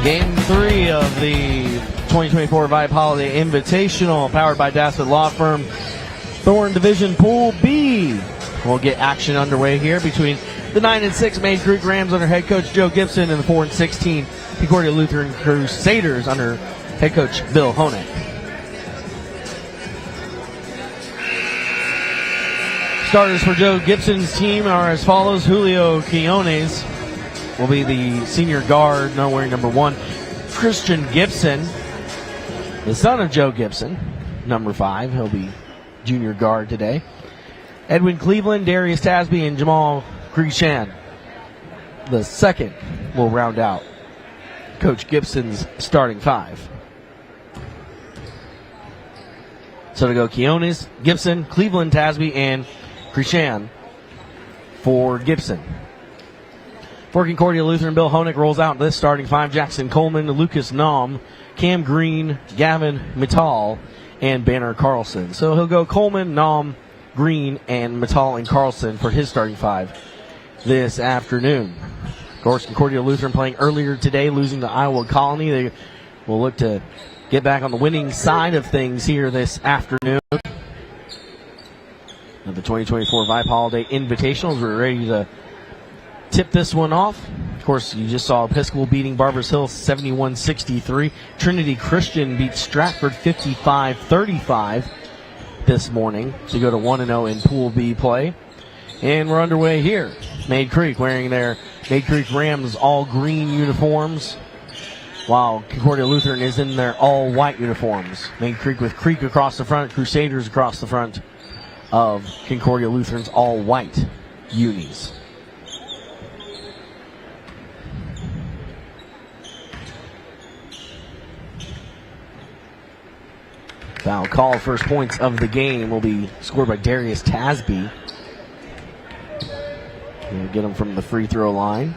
Game 3 of the 2024 Vype Holiday Invitational, powered by Dassett Law Firm. Thorn Division Pool B. We'll get action underway here between the 9-6 Mayde Creek Rams under head coach Joe Gibson and the 4-16 Concordia Lutheran Crusaders under head coach Bill Honig. Starters for Joe Gibson's team are as follows. Julio Quinones will be the senior guard, wearing number 1. Christian Gibson, the son of Joe Gibson, number 5. He'll be junior guard today. Edwin Cleveland, Darius Tasby, and Jamal Grishan, the second, will round out Coach Gibson's starting 5. So to go Quinones, Gibson, Cleveland, Tasby, and Grishan for Gibson. For Concordia Lutheran, Bill Honig rolls out this starting 5. Jackson Coleman, Lucas Naum, Cam Green, Gavin Mittal, and Banner Carlson. So he'll go Coleman, Naum, Green, and Mittal and Carlson for his starting 5 this afternoon. Of course, Concordia Lutheran playing earlier today, losing to Iowa Colony. They will look to get back on the winning side of things here this afternoon. Of the 2024 Vype Holiday Invitationals, we're ready to tip this one off. Of course, you just saw Episcopal beating Barbers Hill 71-63. Trinity Christian beat Stratford 55-35 this morning to go to 1-0 in Pool B play. And we're underway here. Mayde Creek wearing their Mayde Creek Rams all green uniforms, while Concordia Lutheran is in their all white uniforms. Mayde Creek with Creek across the front, Crusaders across the front of Concordia Lutheran's all white unis. Foul call. First points of the game will be scored by Darius Tasby. We'll get him from the free throw line.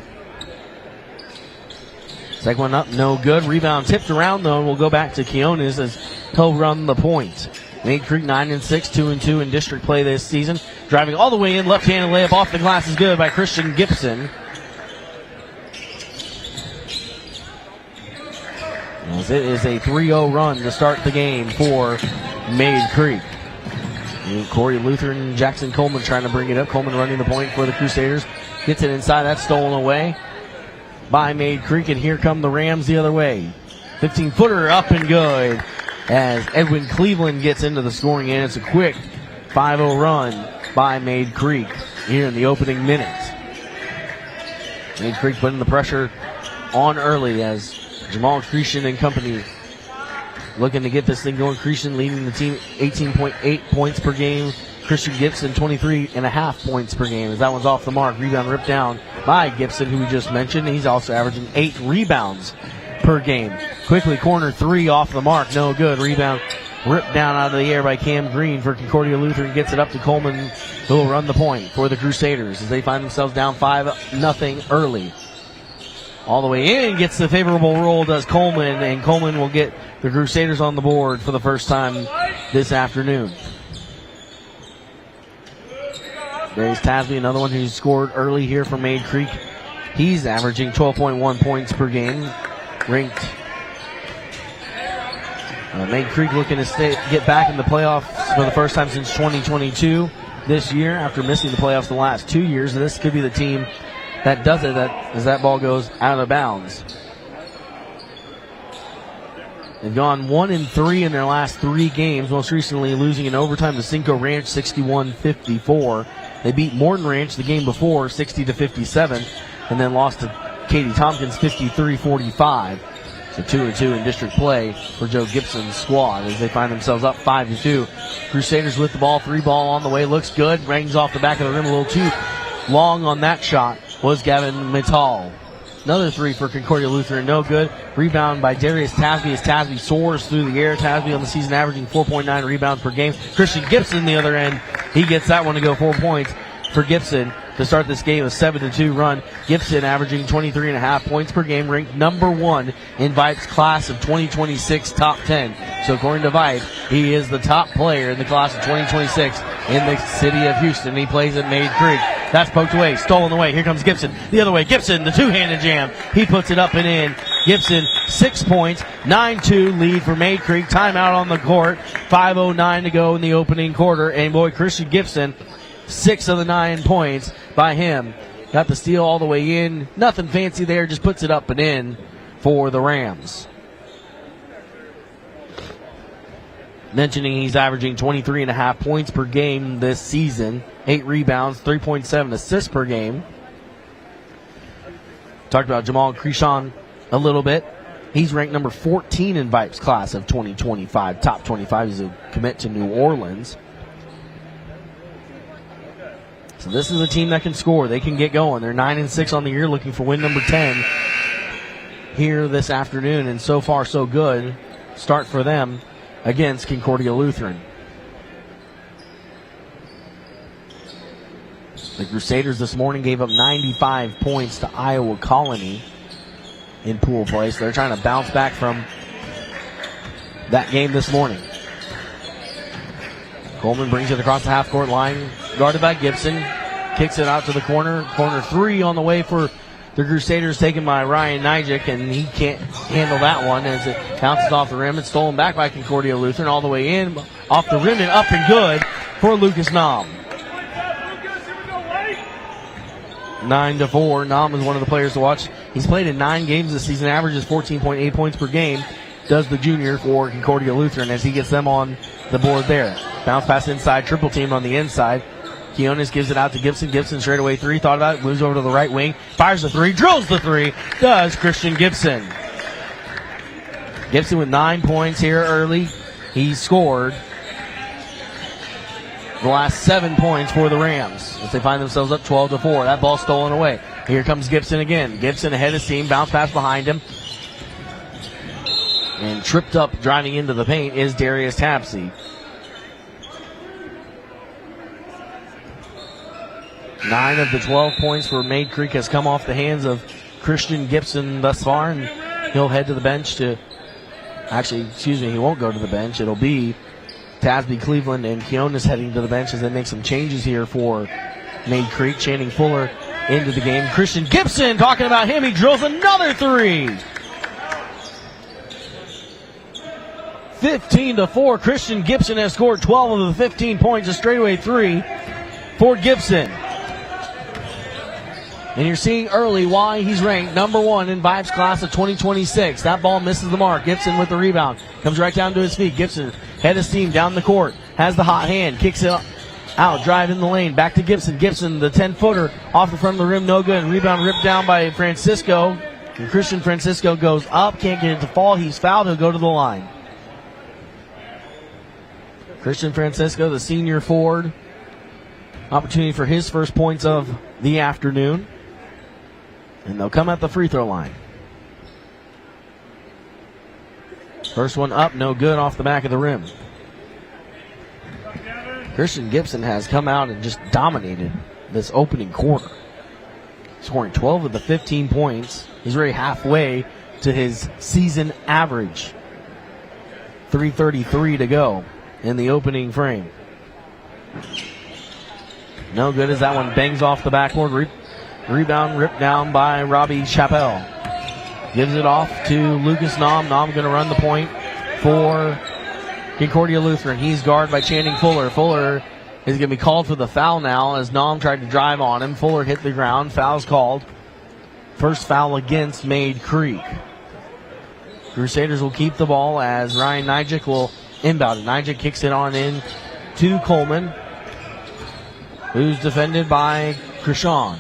Second one up, no good. Rebound tipped around though, and we'll go back to Quinones as he'll run the point. Mayde Creek 9-6, 2-2 in district play this season. Driving all the way in, left-handed layup off the glass is good by Christian Gibson. As it is a 3-0 run to start the game for Mayde Creek. And Corey Lutheran, Jackson Coleman trying to bring it up. Coleman running the point for the Crusaders. Gets it inside. That's stolen away by Mayde Creek. And here come the Rams the other way. 15-footer up and good as Edwin Cleveland gets into the scoring end. It's a quick 5-0 run by Mayde Creek here in the opening minutes. Mayde Creek putting the pressure on early as Jamal Cretion and company looking to get this thing going. Cretion leading the team 18.8 points per game. Christian Gibson 23.5 points per game as that one's off the mark. Rebound ripped down by Gibson, who we just mentioned. He's also averaging 8 rebounds per game. Quickly corner 3 off the mark. No good. Rebound ripped down out of the air by Cam Green for Concordia Lutheran. Gets it up to Coleman, who will run the point for the Crusaders as they find themselves down 5-0 early. All the way in, gets the favorable roll, does Coleman, and Coleman will get the Crusaders on the board for the first time this afternoon. There's Tasby, another one who scored early here for Mayde Creek. He's averaging 12.1 points per game. Ranked. Mayde Creek looking to get back in the playoffs for the first time since 2022 this year after missing the playoffs the last 2 years. This could be the team that does it as that ball goes out of bounds. They've gone 1-3 in their last 3 games, most recently losing in overtime to Cinco Ranch 61-54. They beat Morton Ranch the game before 60-57, and then lost to Katy Tompkins 53-45. So 2-2 in district play for Joe Gibson's squad as they find themselves up 5-2. Crusaders with the ball, 3 ball on the way, looks good, rings off the back of the rim a little too long on that shot was Gavin Mittal. Another 3 for Concordia Lutheran, no good. Rebound by Darius Tasby as Tasby soars through the air. Tasby on the season averaging 4.9 rebounds per game. Christian Gibson the other end, he gets that one to go 4 points for Gibson to start this game, a 7-2 run. Gibson averaging 23.5 points per game, ranked number 1 in Vype's class of 2026 top 10. So according to Vype, he is the top player in the class of 2026 in the city of Houston. He plays at Mayde Creek. That's poked away, stolen away. Here comes Gibson the other way. Gibson, the two-handed jam. He puts it up and in Gibson, 6 points, 9-2 lead for Mayde Creek. Timeout on the court, 5:09 to go in the opening quarter. And boy, Christian Gibson, 6 of the 9 points by him. Got the steal all the way in. Nothing fancy there, just puts it up and in for the Rams. Mentioning he's averaging 23.5 points per game this season, 8 rebounds, 3.7 assists per game. Talked about Jamal Krishan a little bit. He's ranked number 14 in Vype's class of 2025, top 25. He's a commit to New Orleans. So this is a team that can score. They can get going. They're 9-6 on the year, looking for win number 10 here this afternoon, and so far so good. Start for them against Concordia Lutheran. The Crusaders this morning gave up 95 points to Iowa Colony in pool play, so they're trying to bounce back from that game this morning. Coleman brings it across the half-court line, guarded by Gibson, kicks it out to the corner. Corner three on the way for the Crusaders, taken by Ryan Nijek, and he can't handle that one as it bounces off the rim. It's stolen back by Concordia Lutheran all the way in, off the rim and up and good for Lucas Nam. 9-4. Nam is one of the players to watch. He's played in 9 games this season, averages 14.8 points per game. Does the junior for Concordia Lutheran as he gets them on the board there. Bounce pass inside, triple team on the inside. Quinones gives it out to Gibson. Gibson straight away three, thought about it, moves over to the right wing, fires the three, drills the three, does Christian Gibson. Gibson with 9 points here early. He scored the last 7 points for the Rams as they find themselves up 12-4. That ball stolen away. Here comes Gibson again. Gibson ahead of steam, bounce pass behind him. And tripped up driving into the paint is Darius Tapsey. 9 of the 12 points for Mayde Creek has come off the hands of Christian Gibson thus far, and he'll head to the bench to, he won't go to the bench. It'll be Tasby Cleveland and Quinones heading to the bench as they make some changes here for Mayde Creek. Channing Fuller into the game. Christian Gibson, talking about him, he drills another three. 15-4. Christian Gibson has scored 12 of the 15 points, a straightaway three for Gibson. And you're seeing early why he's ranked number 1 in Vype's class of 2026. That ball misses the mark. Gibson with the rebound. Comes right down to his feet. Gibson, head of steam, down the court. Has the hot hand. Kicks it out. Drive in the lane. Back to Gibson. Gibson, the 10-footer, off the front of the rim. No good. Rebound ripped down by Francisco. And Christian Francisco goes up. Can't get it to fall. He's fouled. He'll go to the line. Christian Francisco, the senior forward. Opportunity for his first points of the afternoon. And they'll come at the free throw line. First one up, no good, off the back of the rim. Christian Gibson has come out and just dominated this opening quarter, scoring 12 of the 15 points. He's already halfway to his season average. 3:33 to go in the opening frame. No good as that one bangs off the backboard. Rebound ripped down by Robbie Chappelle. Gives it off to Lucas Nam. Nam going to run the point for Concordia Lutheran. He's guarded by Channing Fuller. Fuller is going to be called for the foul now as Nam tried to drive on him. Fuller hit the ground. Foul's called. First foul against Mayde Creek. Crusaders will keep the ball as Ryan Nijek will inbound it. Nijek kicks it on in to Coleman, who's defended by Krishan.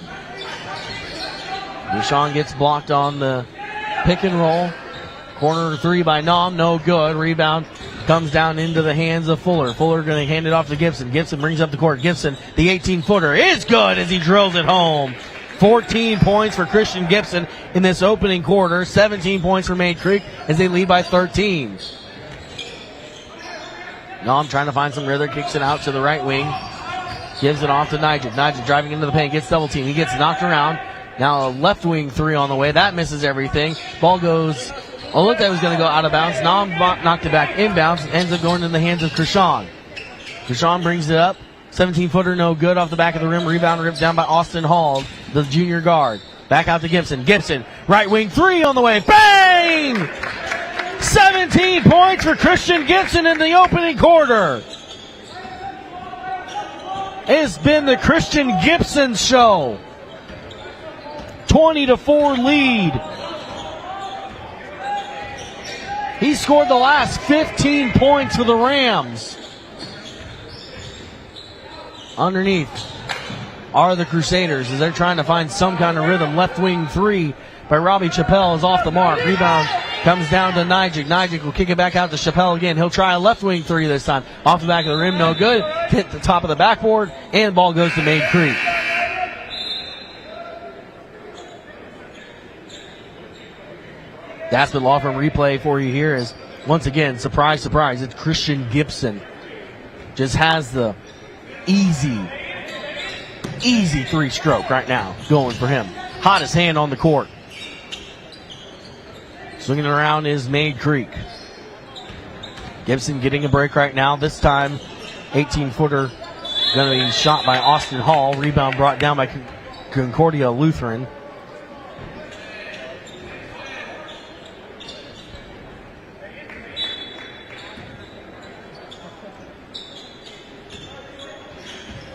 Krishan gets blocked on the pick and roll. Corner three by Nam, no good. Rebound comes down into the hands of Fuller. Fuller going to hand it off to Gibson. Gibson brings up the court. Gibson, the 18-footer, is good as he drills it home. 14 points for Christian Gibson in this opening quarter. 17 points for Mayde Creek as they lead by 13. Nam trying to find some rhythm, kicks it out to the right wing. Gives it off to Nijek. Nijek driving into the paint, gets double team. He gets knocked around. Now a left wing three on the way. That misses everything. Ball goes, looked like it was going to go out of bounds. Nam knocked it back inbounds. Ends up going in the hands of Krishan. Krishan brings it up. 17-footer, no good, off the back of the rim. Rebound ripped down by Austin Hall, the junior guard. Back out to Gibson. Gibson Right wing three on the way. Bang! 17 points for Christian Gibson in the opening quarter. It's been the Christian Gibson show. 20-4 lead. He scored the last 15 points for the Rams. Underneath are the Crusaders as they're trying to find some kind of rhythm. Left wing three by Robbie Chappelle is off the mark. Rebound comes down to Nijik. Nijik will kick it back out to Chappelle again. He'll try a left wing three this time. Off the back of the rim, no good. Hit the top of the backboard, and ball goes to Mayde Creek. Daspit Law Firm replay for you here is, once again, surprise, surprise, it's Christian Gibson. Just has the easy three-stroke right now going for him. Hottest hand on the court. Swinging around is Mayde Creek. Gibson getting a break right now. This time, 18-footer going to be shot by Austin Hall. Rebound brought down by Concordia Lutheran.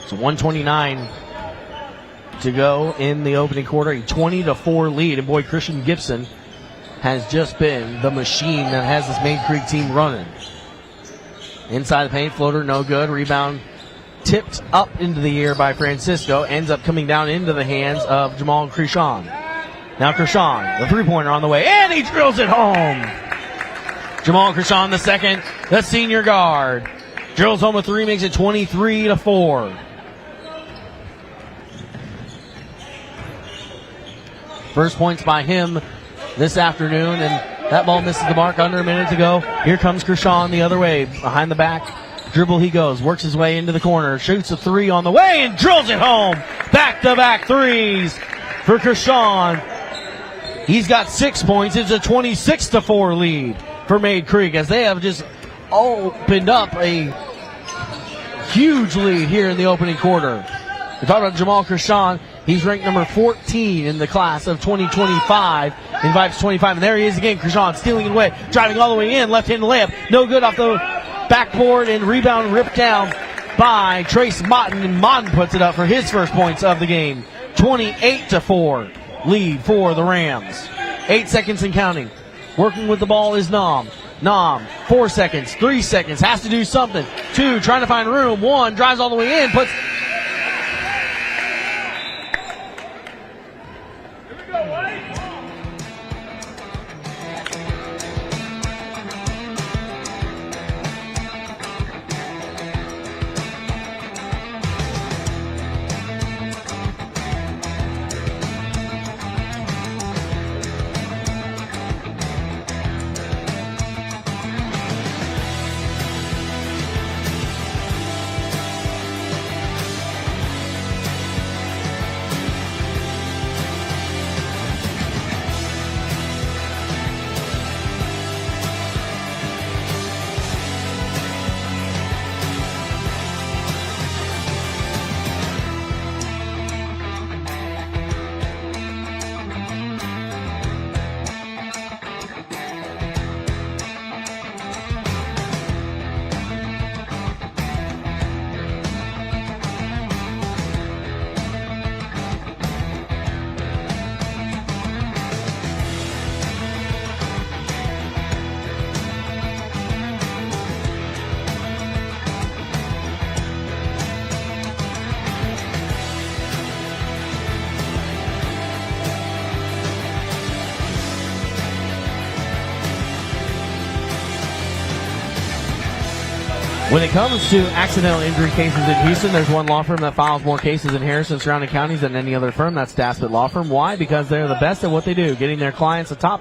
So 1:29 to go in the opening quarter. A 20-4 lead. And boy, Christian Gibson has just been the machine that has this Mayde Creek team running. Inside the paint, floater, no good. Rebound tipped up into the air by Francisco. Ends up coming down into the hands of Jamal Krishan. Now Krishan, the three-pointer on the way, and he drills it home. Jamal Krishan, the second, the senior guard. Drills home a three, makes it 23-4. First points by him this afternoon, and that ball misses the mark under a minute to go. Here comes Krishan the other way, behind the back. Dribble he goes, works his way into the corner, shoots a three on the way, and drills it home. Back-to-back threes for Krishan. He's got 6 points. It's a 26-4 lead for Mayde Creek as they have just opened up a huge lead here in the opening quarter. We're talking about Jamal Krishan. He's ranked number 14 in the class of 2025 in Vype's 25. And there he is again. Krishan stealing it away, driving all the way in, left-handed layup. No good off the backboard, and rebound ripped down by Trace Motton. And Motton puts it up for his first points of the game. 28-4 lead for the Rams. 8 seconds and counting. Working with the ball is Nam. Nam, 4 seconds, 3 seconds, has to do something. 2, trying to find room. 1, drives all the way in, puts... When it comes to accidental injury cases in Houston, there's one law firm that files more cases in Harrison and surrounding counties than any other firm. That's Daspit Law Firm. Why? Because they're the best at what they do, getting their clients the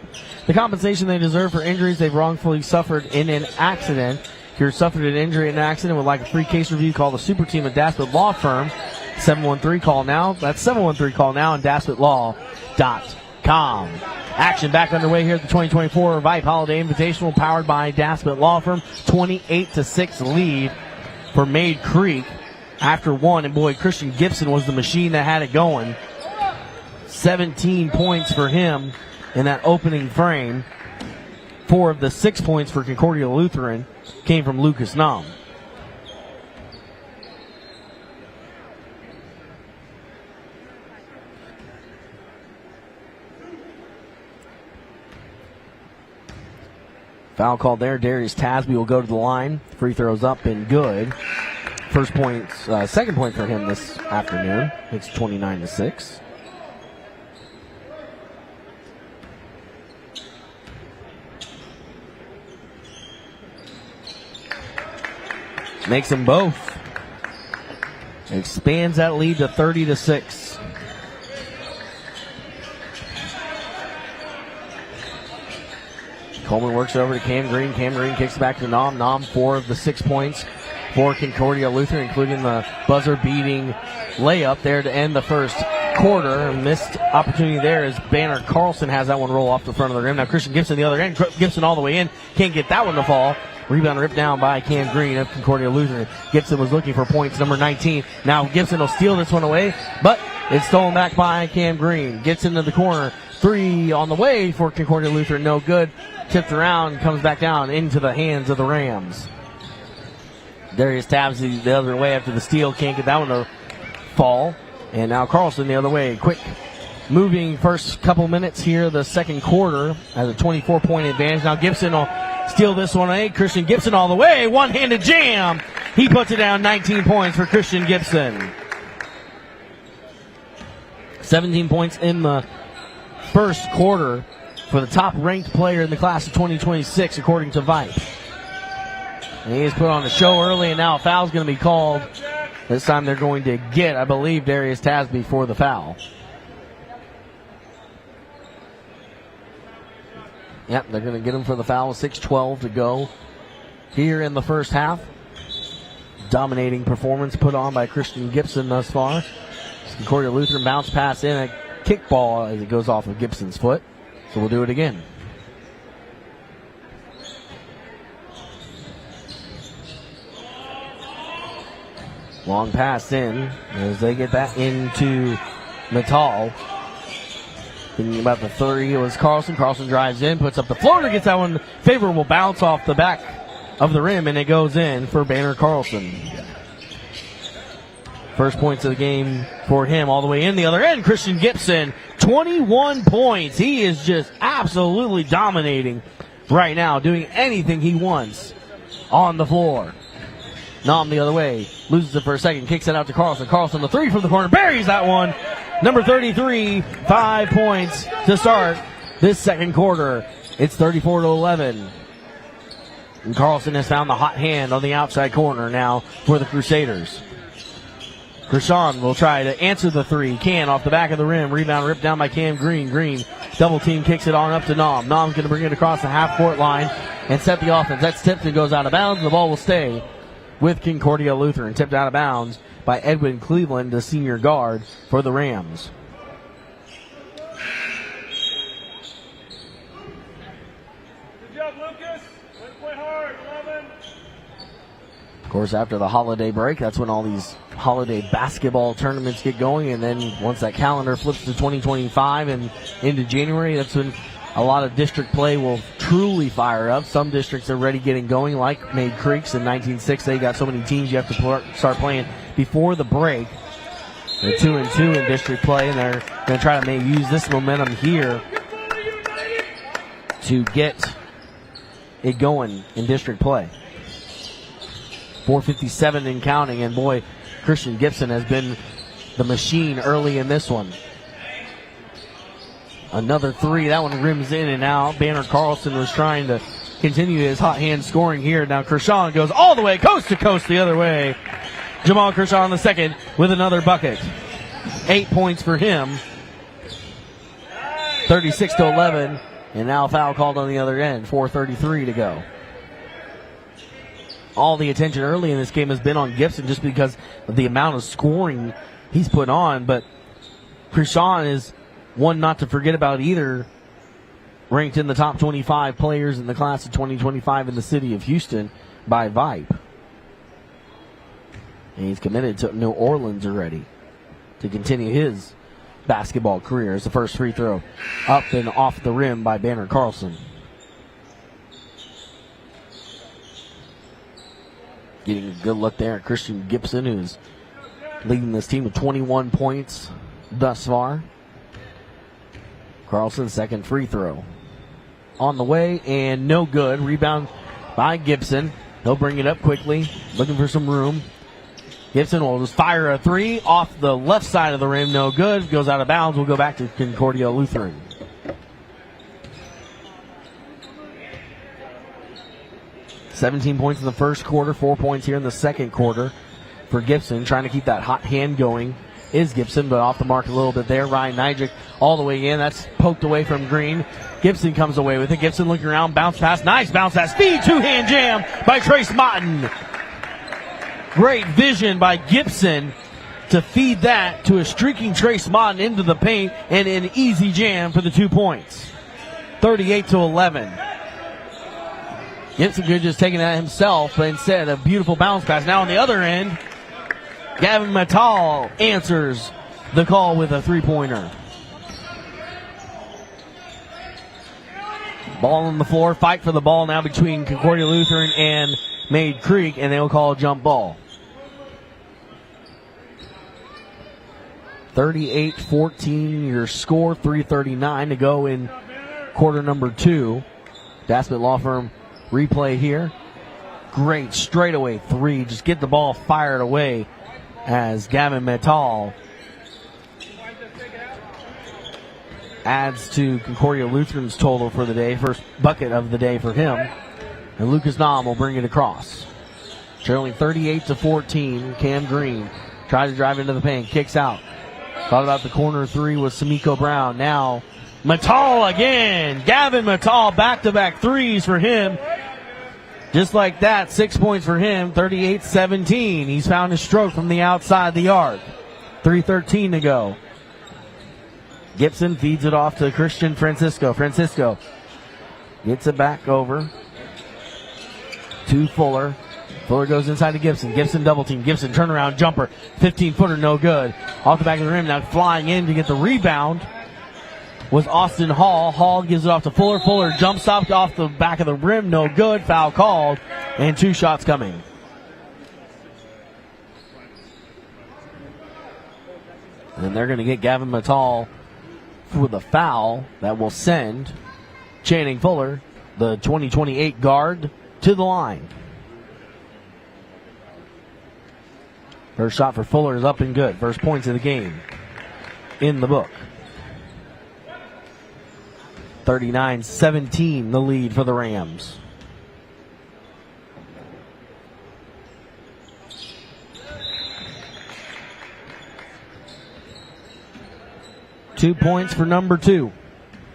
compensation they deserve for injuries they've wrongfully suffered in an accident. If you're suffered an injury in an accident and would like a free case review, call the super team at Daspit Law Firm. 713 call now. That's 713 call now on DaspitLaw.com. Action back underway here at the 2024 Vype Holiday Invitational, powered by Daspit Law Firm. 28-6 lead for Mayde Creek after one. And boy, Christian Gibson was the machine that had it going. 17 points for him in that opening frame. 4 of the 6 points for Concordia Lutheran came from Lucas Nam. Foul called there. Darius Tasby will go to the line. Free throws up and good. Second point for him this afternoon. It's 29-6. Makes them both. Expands that lead to 30-6. Coleman works it over to Cam Green. Cam Green kicks it back to Nam. Nam, 4 of the 6 points for Concordia Lutheran, including the buzzer-beating layup there to end the first quarter. A missed opportunity there as Banner Carlson has that one roll off the front of the rim. Now Christian Gibson the other end. Gibson all the way in. Can't get that one to fall. Rebound ripped down by Cam Green of Concordia Lutheran. Gibson was looking for points, number 19. Now Gibson will steal this one away, but it's stolen back by Cam Green. Gets into the corner. 3 on the way for Concordia Lutheran. No good. Tipped around, comes back down into the hands of the Rams. Darius Tabbs the other way after the steal. Can't get that one to fall. And now Carlson the other way. Quick moving first couple minutes here. The second quarter has a 24-point advantage. Now Gibson will steal this one away. Christian Gibson all the way. One-handed jam. He puts it down. 19 points for Christian Gibson. 17 points in the first quarter for the top-ranked player in the class of 2026, according to Vype. And he has put on a show early, and now a foul's going to be called. This time they're going to get, I believe, Darius Tasby for the foul. Yep, they're going to get him for the foul. 6:12 to go here in the first half. Dominating performance put on by Christian Gibson thus far. Concordia Lutheran bounce pass in, a kick ball as it goes off of Gibson's foot. So we'll do it again. Long pass in as they get that into Natal. Thinking about the 3, it was Carlson. Carlson drives in, puts up the floater, gets that one favorable bounce off the back of the rim, and it goes in for Banner Carlson. First points of the game for him all the way in the other end. Christian Gibson, 21 points. He is just absolutely dominating right now, doing anything he wants on the floor. Nam the other way, loses it for a second, kicks it out to Carlson. Carlson, the 3 from the corner, buries that one. Number 33, 5 points to start this second quarter. It's 34-11. And Carlson has found the hot hand on the outside corner now for the Crusaders. Krishan will try to answer the 3. Can off the back of the rim. Rebound ripped down by Cam Green. Green double team kicks it on up to Nam. Nam's going to bring it across the half court line and set the offense. That's tipped and goes out of bounds. The ball will stay with Concordia Lutheran. Tipped out of bounds by Edwin Cleveland, the senior guard for the Rams. Good job, Lucas. Let's play hard. 11. Of course, after the holiday break, that's when all these holiday basketball tournaments get going, and then once that calendar flips to 2025 and into January, that's when a lot of district play will truly fire up. Some districts are already getting going, like Mayde Creeks in 19-6. They got so many teams you have to start playing before the break. They're 2-2 in district play, and they're going to try to maybe use this momentum here to get it going in district play. 4:57 and counting, and boy, Christian Gibson has been the machine early in this one. Another 3, that one rims in and out. Banner Carlson was trying to continue his hot hand scoring here. Now Krishan goes all the way, coast to coast the other way. Jamal Krishan the second with another bucket. 8 points for him. 36-11, and now foul called on the other end. 4:33 to go. All the attention early in this game has been on Gibson just because of the amount of scoring he's put on, but Krishan is one not to forget about either, ranked in the top 25 players in the class of 2025 in the city of Houston by Vype. And he's committed to New Orleans already to continue his basketball career as the first free throw up and off the rim by Banner Carlson. Getting a good look there at Christian Gibson, who's leading this team with 21 points thus far. Carlson's second free throw on the way and no good. Rebound by Gibson. He'll bring it up quickly, looking for some room. Gibson will just fire a three off the left side of the rim. No good. Goes out of bounds. We'll go back to Concordia Lutheran. $17 points in the first quarter, 4 points here in the second quarter for Gibson. Trying to keep that hot hand going is Gibson, but off the mark a little bit there. Ryan Nijic all the way in. That's poked away from Green. Gibson comes away with it. Gibson looking around, bounce pass. Nice bounce pass. Speed, two-hand jam by Trace Motton. Great vision by Gibson to feed that to a streaking Trace Motton into the paint, and an easy jam for the 2 points. 38-11. Gibson could just taken that himself, but instead a beautiful bounce pass. Now on the other end, Gavin Mattal answers the call with a three-pointer. Ball on the floor. Fight for the ball now between Concordia Lutheran and Mayde Creek, and they'll call a jump ball. 38-14 your score. 3:39 to go in quarter number 2. Daspit Law Firm replay here. Great straightaway three. Just get the ball fired away as Gavin Mattal adds to Concordia Lutheran's total for the day. First bucket of the day for him. And Lucas Naum will bring it across. Trailing 38-14. Cam Green tries to drive into the paint. Kicks out. Thought about the corner three with Samiko Brown. Now Mattal again. Gavin Mattal, back-to-back threes for him. Just like that, 6 points for him, 38-17. He's found his stroke from the outside the arc. 3:13 to go. Gibson feeds it off to Christian Francisco. Francisco gets it back over to Fuller. Fuller goes inside to Gibson. Gibson double team. Gibson turnaround jumper. 15-footer, no good. Off the back of the rim, now flying in to get the rebound was Austin Hall. Hall gives it off to Fuller. Fuller jump stopped off the back of the rim, no good. Foul called, and 2 shots coming. And they're going to get Gavin Mattal for the foul that will send Channing Fuller, the 2028 guard, to the line. First shot for Fuller is up and good. First points of the game in the book. 39-17 the lead for the Rams. Two points for number 2.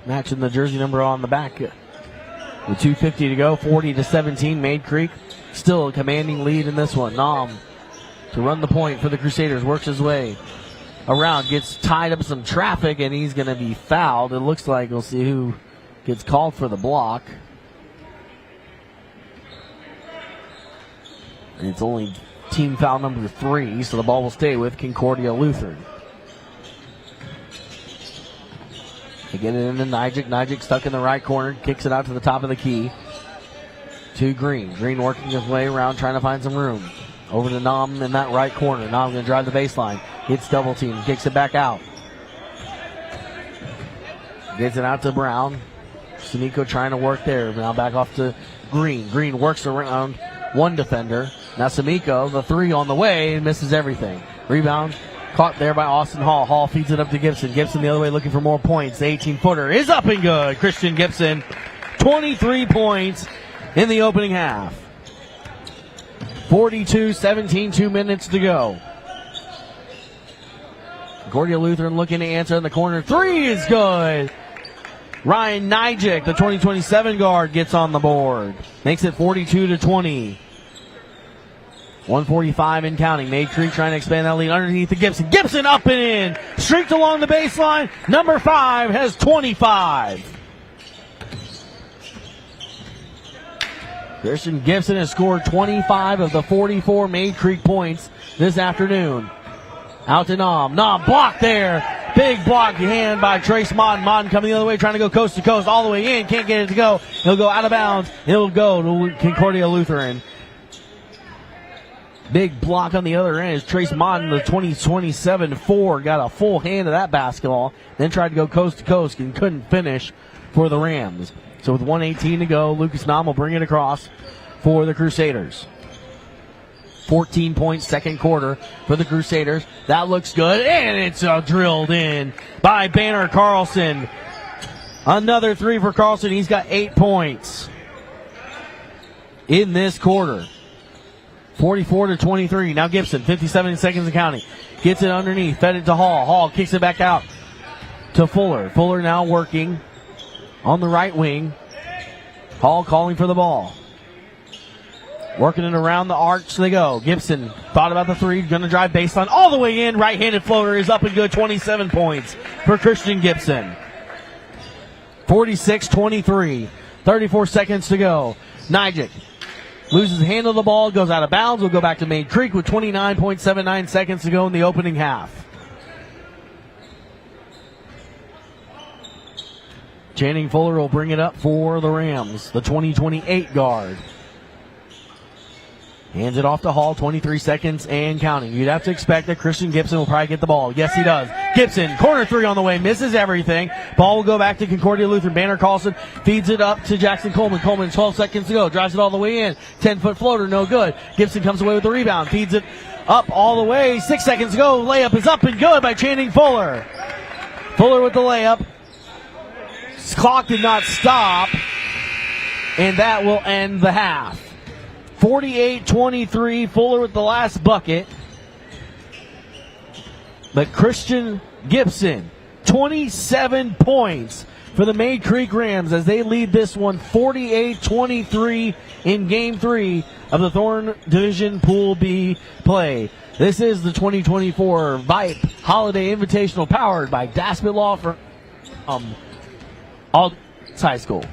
Matching the jersey number on the back. With 2:50 to go, 40-17. Mayde Creek still a commanding lead in this one. Naum to run the point for the Crusaders. Works his way around. Gets tied up in some traffic, and he's going to be fouled. It looks like we'll see who gets called for the block. And it's only team foul number 3, so the ball will stay with Concordia Lutheran. They get it into Nijic. Nijic stuck in the right corner. Kicks it out to the top of the key. To Green. Green working his way around, trying to find some room. Over to Naum in that right corner. Naum going to drive the baseline. Hits double team. Kicks it back out. Gets it out to Brown. Samiko trying to work there. Now back off to Green. Green works around one defender. Now Samiko, the three on the way, and misses everything. Rebound caught there by Austin Hall. Hall feeds it up to Gibson. Gibson the other way looking for more points. The 18-footer is up and good. Christian Gibson, 23 points in the opening half. 42-17, 2 minutes to go. Concordia Lutheran looking to answer in the corner. Three is good. Ryan Nijic, the 2027 guard, gets on the board. Makes it 42-20. 145 and counting. Mayde Creek trying to expand that lead underneath the Gibson. Gibson up and in. Streaked along the baseline. Number 5 has 25. Christian Gibson has scored 25 of the 44 Mayde Creek points this afternoon. Out to Naum. Naum blocked there Big block hand by Trace Modden. Modden coming the other way, trying to go coast to coast, all the way in. Can't get it to go. He'll go out of bounds. It'll go to Concordia Lutheran. Big block on the other end is Trace Modden, the 20-27-4. Got a full hand of that basketball. Then tried to go coast to coast and couldn't finish for the Rams. So with 1:18 to go, Lucas Nam will bring it across for the Crusaders. 14-point second quarter for the Crusaders. That looks good, and it's drilled in by Banner Carlson. Another three for Carlson. He's got 8 points in this quarter. 44-23. Now Gibson, 57 seconds and counting. Gets it underneath, fed it to Hall. Hall kicks it back out to Fuller. Fuller now working on the right wing. Hall calling for the ball. Working it around the arch they go. Gibson thought about the three, gonna drive baseline all the way in. Right-handed floater is up and good. 27 points for Christian Gibson. 46-23. 34 seconds to go. Nijic loses handle of the ball, goes out of bounds. Will go back to Mayde Creek with 29.79 seconds to go in the opening half. Channing Fuller will bring it up for the Rams, the 2028 guard. Hands it off to Hall, 23 seconds and counting. You'd have to expect that Christian Gibson will probably get the ball. Yes, he does. Gibson, corner three on the way, misses everything. Ball will go back to Concordia Lutheran. Banner Carlson feeds it up to Jackson Coleman. Coleman, 12 seconds to go, drives it all the way in. 10-foot floater, no good. Gibson comes away with the rebound, feeds it up all the way. 6 seconds to go, layup is up and good by Channing Fuller. Fuller with the layup. Clock did not stop, and that will end the half. 48-23, Fuller with the last bucket. But Christian Gibson, 27 points for the Mayde Creek Rams as they lead this one 48-23 in Game 3 of the Thorn Division Pool B play. This is the 2024 Vype Holiday Invitational powered by Daspit Law for All High School.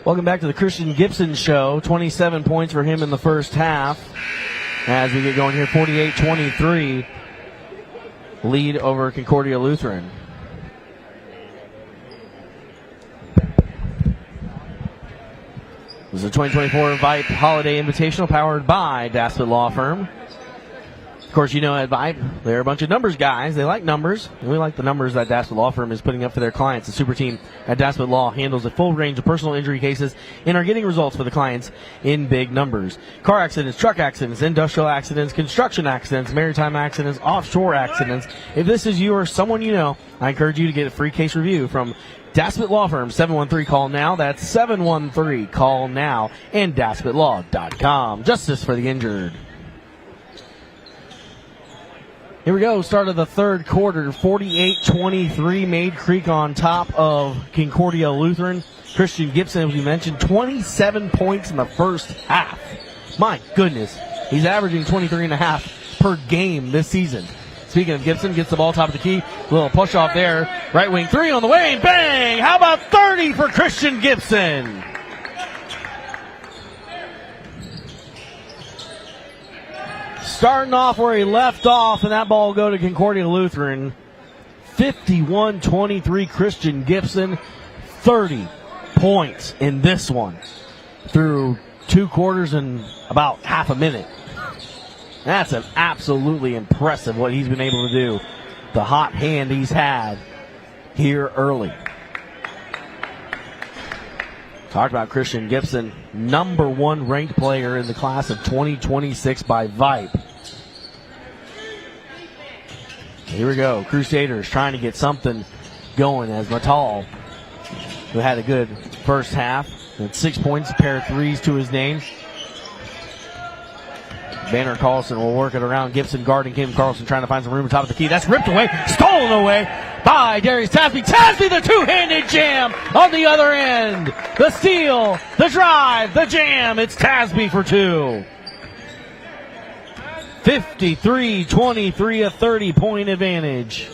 Welcome back to the Christian Gibson Show. 27 points for him in the first half. As we get going here, 48-23. Lead over Concordia Lutheran. This is the 2024 Vype Holiday Invitational powered by Daspit Law Firm. Of course, you know at Vype, they're a bunch of numbers guys. They like numbers, and we like the numbers that Daspit Law Firm is putting up for their clients. The super team at Daspit Law handles a full range of personal injury cases and are getting results for the clients in big numbers. Car accidents, truck accidents, industrial accidents, construction accidents, maritime accidents, offshore accidents. If this is you or someone you know, I encourage you to get a free case review from Daspit Law Firm. 713-CALL-NOW. That's 713-CALL-NOW. And DaspitLaw.com. Justice for the injured. Here we go, start of the third quarter, 48-23, Mayde Creek on top of Concordia Lutheran. Christian Gibson, as we mentioned, 27 points in the first half. My goodness, he's averaging 23.5 per game this season. Speaking of Gibson, gets the ball top of the key, little push off there, right wing three on the way, bang! How about 30 for Christian Gibson? Starting off where he left off, and that ball will go to Concordia Lutheran. 51-23 Christian Gibson. 30 points in this one through 2 quarters and about half a minute. That's an absolutely impressive what he's been able to do. The hot hand he's had here early. Talked about Christian Gibson, number 1 ranked player in the class of 2026 by Vype. Here we go. Crusaders trying to get something going as Matal, who had a good first half, had 6 points, a pair of threes to his name. Banner Carlson will work it around. Gibson guarding Kim Carlson, trying to find some room on top of the key. That's ripped away, stolen away by Darius Tasby. Tasby, the two-handed jam on the other end. The steal, the drive, the jam. It's Tasby for two. 53-23, a 30-point advantage.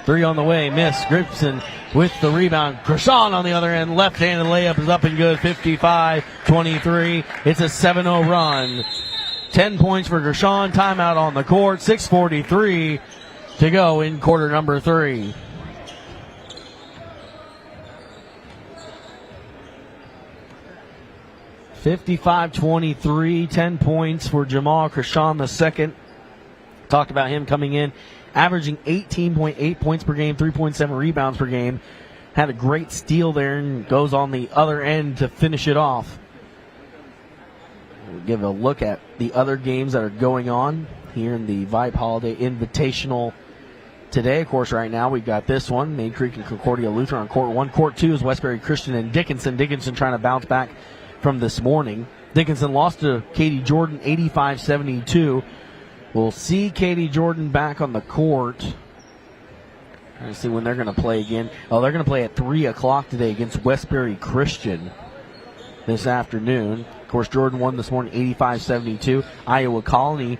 Three on the way, miss. Gibson with the rebound. Krishan on the other end, left-handed layup is up and good. 55-23. It's a 7-0 run. 10 points for Krishan. Timeout on the court. 6:43 to go in quarter number 3. (55-23), 10 points for Jamal Krishan II. Talked about him coming in, averaging 18.8 points per game, 3.7 rebounds per game. Had a great steal there and goes on the other end to finish it off. We'll give a look at the other games that are going on here in the Vype Holiday Invitational today. Of course, right now we've got this one, Mayde Creek and Concordia Lutheran on court 1. Court 2 is Westbury Christian and Dickinson. Dickinson trying to bounce back from this morning. Dickinson lost to Katy Jordan 85-72. We'll see Katy Jordan back on the court. Trying to see when they're going to play again. Oh, they're going to play at 3 o'clock today against Westbury Christian this afternoon. Of course, Jordan won this morning 85-72. Iowa Colony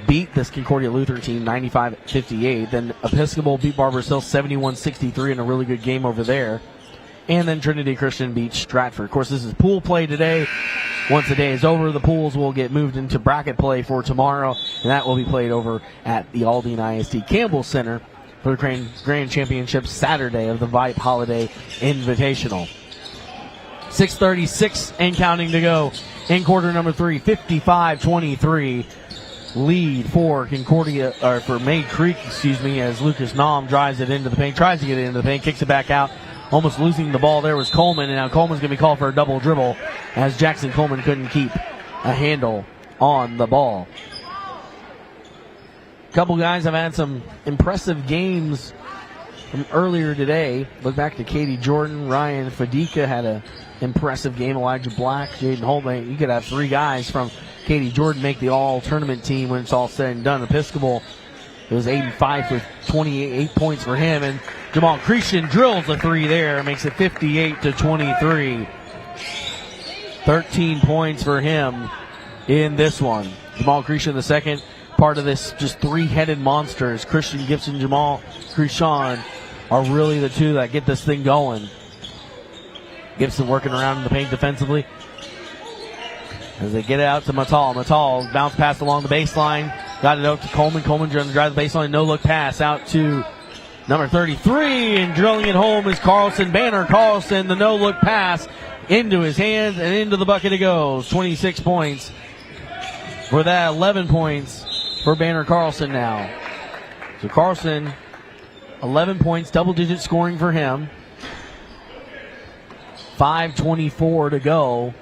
beat this Concordia Lutheran team 95-58. Then Episcopal beat Barbers Hill 71-63 in a really good game over there. And then Trinity Christian beat Stratford. Of course, this is pool play today. Once the day is over, the pools will get moved into bracket play for tomorrow, and that will be played over at the Aldine ISD Campbell Center for the Grand Championship Saturday of the Vype Holiday Invitational. 6:36 and counting to go in quarter number 3. 55-23 lead for Concordia, or for Mayde Creek, as Lucas Naum drives it into the paint, tries to get it into the paint, kicks it back out. Almost losing the ball there was Coleman, and now Coleman's going to be called for a double dribble as Jackson Coleman couldn't keep a handle on the ball. A couple guys have had some impressive games from earlier today. Look back to Katy Jordan. Ryan Fadika had an impressive game. Elijah Black, Jaden Holtman. You could have 3 guys from Katy Jordan make the all-tournament team when it's all said and done. Episcopal, it was 85 with 28 points for him, and Jamal Christian drills the 3 there, makes it 58-23. 13 points for him in this one. Jamal Christian the second, part of this just 3-headed monsters. Christian Gibson, Jamal Christian are really the 2 that get this thing going. Gibson working around in the paint defensively as they get it out to Matal. Matal bounce pass along the baseline. Got it out to Coleman. Coleman trying to drive the baseline. No look pass out to number 33. And drilling it home is Carlson. Banner Carlson. The no look pass into his hands and into the bucket it goes. 26 points for that. 11 points for Banner Carlson now. So Carlson, 11 points, double digit scoring for him. 5:24 to go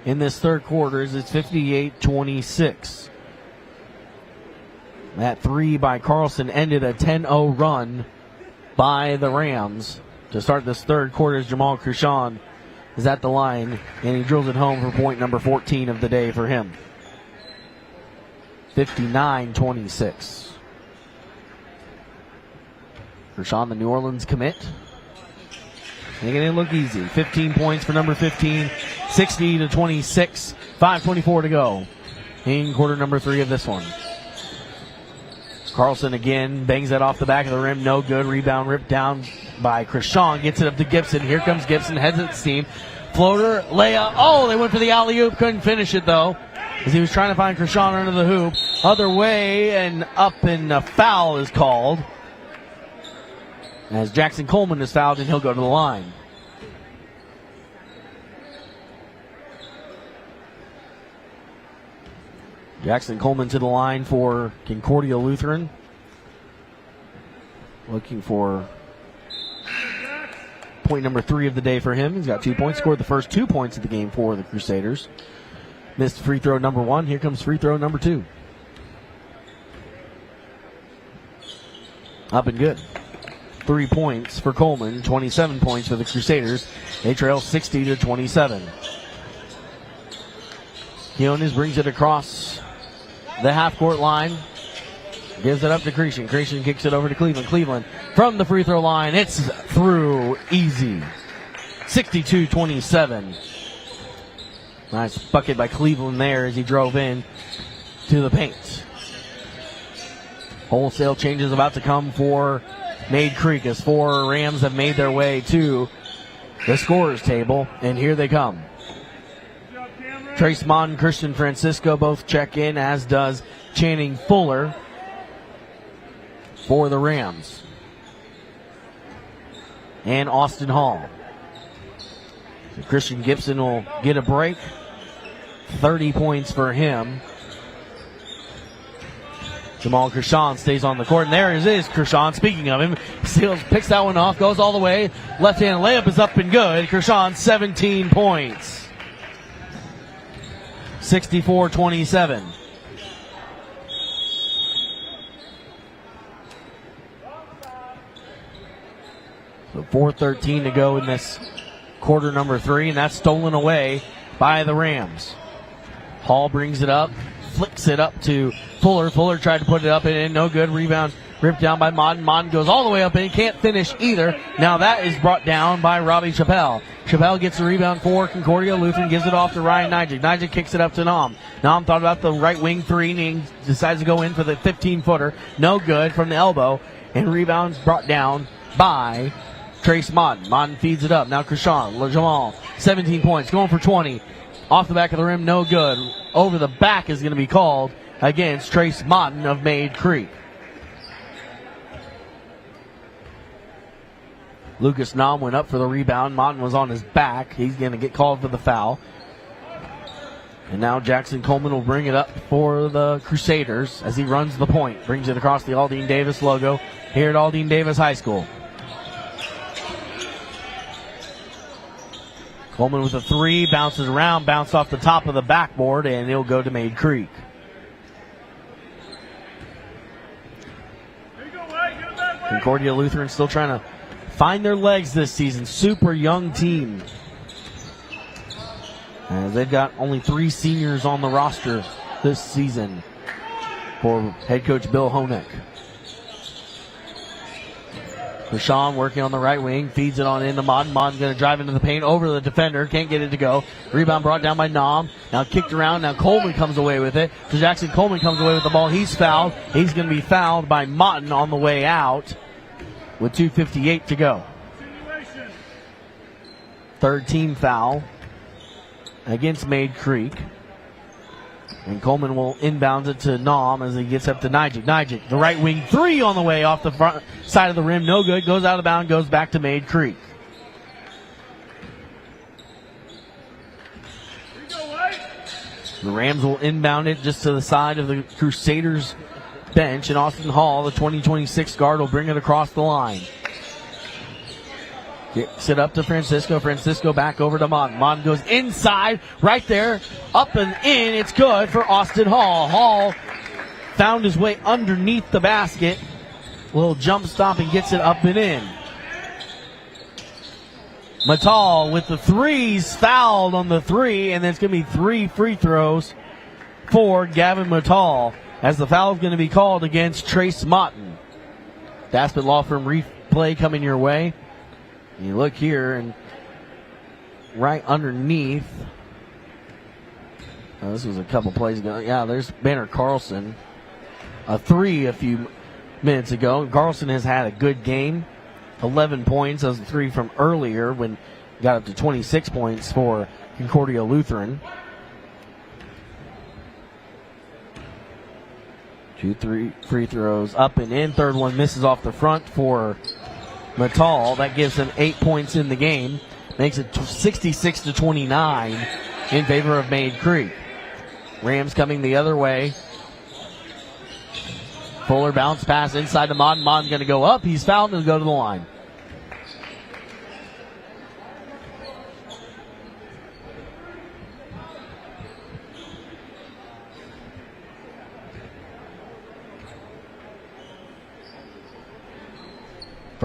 in this third quarter. It's 58-26. That 3 by Carlson ended a 10-0 run by the Rams. To start this third quarter, Jamal Christian is at the line, and he drills it home for point number 14 of the day for him. 59-26. Christian, the New Orleans commit. Making it look easy. 15 points for number 15. 60-26. 5:24 to go in quarter number 3 of this one. Carlson again bangs that off the back of the rim. No good. Rebound ripped down by Christian. Gets it up to Gibson. Here comes Gibson. Heads at the seam. Floater. Layup. Oh, they went for the alley-oop. Couldn't finish it, though, as he was trying to find Christian under the hoop. Other way, and up, and a foul is called as Jackson Coleman is fouled, and he'll go to the line. Jackson Coleman to the line for Concordia Lutheran. Looking for point number 3 of the day for him. He's got 2 points. Scored the first 2 points of the game for the Crusaders. Missed free throw number 1. Here comes free throw number 2. Up and good. 3 points for Coleman, 27 points for the Crusaders. They trail 60-27. Quinones brings it across the half-court line. Gives it up to Cretion. Cretion kicks it over to Cleveland. Cleveland from the free throw line. It's through easy. 62-27. Nice bucket by Cleveland there as he drove in to the paint. Wholesale changes about to come for Mayde Creek as 4 Rams have made their way to the scorer's table, and here they come. Trace Mon and Christian Francisco both check in, as does Channing Fuller for the Rams. And Austin Hall. So Christian Gibson will get a break. 30 points for him. Jamal Kershaw stays on the court, and there it is. Kershaw, speaking of him, steals, picks that one off, goes all the way. Left-hand layup is up and good. Kershaw, 17 points. 64-27. So 4:13 to go in this quarter number 3, and that's stolen away by the Rams. Hall brings it up, flicks it up to Fuller. Fuller tried to put it up and in, no good. Rebound ripped down by Modden. Modden goes all the way up and can't finish either. Now that is brought down by Robbie Chappelle. Chappelle gets the rebound for Concordia. Lutheran gives it off to Ryan Nijic. Nijic kicks it up to Nam. Nam thought about the right wing 3 and he decides to go in for the 15-footer. No good from the elbow, and rebounds brought down by Trace Modden. Modden feeds it up. Now Krishan Jamal, 17 points, going for 20. Off the back of the rim, no good. Over the back is going to be called against Trace Modden of Mayde Creek. Lucas Nam went up for the rebound. Modden was on his back. He's going to get called for the foul. And now Jackson Coleman will bring it up for the Crusaders as he runs the point. Brings it across the Aldine Davis logo here at Aldine Davis High School. Coleman with a 3, bounces around, bounced off the top of the backboard, and he'll go to Mayde Creek. Concordia Lutheran still trying to find their legs this season. Super young team. They've got only 3 seniors on the roster this season for head coach Bill Honeck. Rashawn working on the right wing, feeds it on into Modden. Modden's going to drive into the paint, over the defender, can't get it to go. Rebound brought down by Nam. Now kicked around, now Coleman comes away with it. So Jackson Coleman comes away with the ball. He's fouled. He's going to be fouled by Modden on the way out with 2:58 to go. Third team foul against Mayde Creek. And Coleman will inbound it to Nam as he gets up to Nijic. Nijic, the right wing 3 on the way off the front side of the rim. No good. Goes out of bounds. Goes back to Mayde Creek. The Rams will inbound it just to the side of the Crusaders bench. And Austin Hall, the 2026 guard, will bring it across the line. Gets it up to Francisco. Francisco back over to Modden. Modden goes inside, right there, up and in. It's good for Austin Hall. Hall found his way underneath the basket. Little jump stop and gets it up and in. Matal with the 3s, fouled on the 3, and there's going to be 3 free throws for Gavin Matal as the foul is going to be called against Trace Modden. Daspit Law Firm replay coming your way. You look here, and right underneath, this was a couple plays ago. Yeah, there's Banner Carlson. A 3 a few minutes ago. Carlson has had a good game. 11 points. That was a 3 from earlier when he got up to 26 points for Concordia Lutheran. 2 free throws up and in. Third one misses off the front for Matal. That gives him 8 points in the game. Makes it 66-29 in favor of Mayde Creek. Rams coming the other way. Fuller bounce pass inside to Modden. Modden's going to go up. He's fouled and go to the line.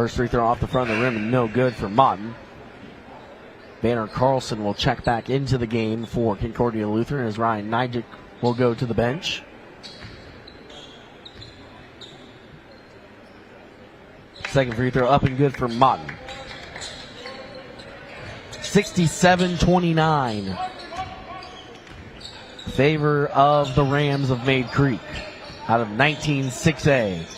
First free throw off the front of the rim and no good for Mott. Banner Carlson will check back into the game for Concordia Lutheran as Ryan Nijic will go to the bench. Second free throw up and good for Mott. 67-29. Favor of the Rams of Mayde Creek out of 19-6A.